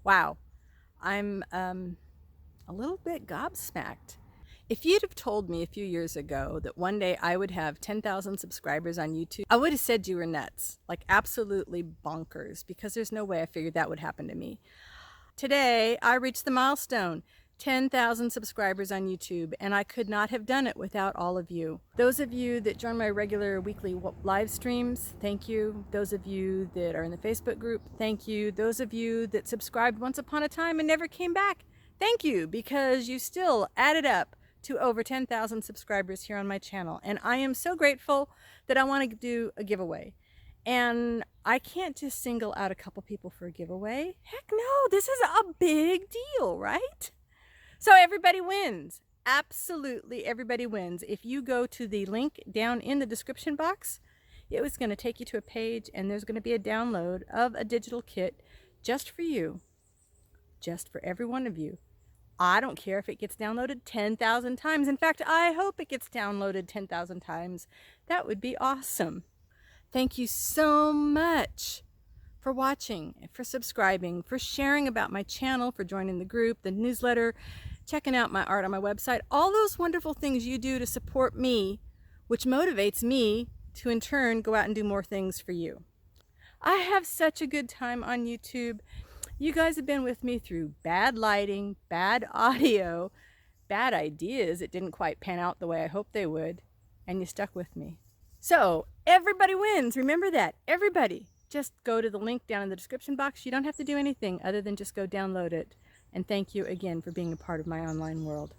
Wow, I'm a little bit gobsmacked. If you'd have told me a few years ago that one day I would have 10,000 subscribers on YouTube, I would have said you were nuts, like absolutely bonkers, because there's no way I figured that would happen to me. Today, I reached the milestone 10,000 subscribers on YouTube, and I could not have done it without all of you. Those of you that join my regular weekly live streams, thank you. Those of you that are in the Facebook group, thank you. Those of you that subscribed once upon a time and never came back, thank you, because you still added up to over 10,000 subscribers here on my channel. And I am so grateful that I want to do a giveaway. And I can't just single out a couple people for a giveaway. Heck no, this is a big deal, right? So everybody wins. Absolutely everybody wins. If you go to the link down in the description box, it was going to take you to a page and there's going to be a download of a digital kit just for you, just for every one of you. I don't care if it gets downloaded 10,000 times. In fact, I hope it gets downloaded 10,000 times. That would be awesome. Thank you so much for watching, for subscribing, for sharing about my channel, for joining the group, the newsletter, checking out my art on my website, all those wonderful things you do to support me, which motivates me to in turn go out and do more things for you. I have such a good time on YouTube. You guys have been with me through bad lighting, bad audio, bad ideas that didn't quite pan out the way I hoped they would, and you stuck with me. So everybody wins. Remember that. Everybody. Just go to the link down in the description box. You don't have to do anything other than just go download it. And thank you again for being a part of my online world.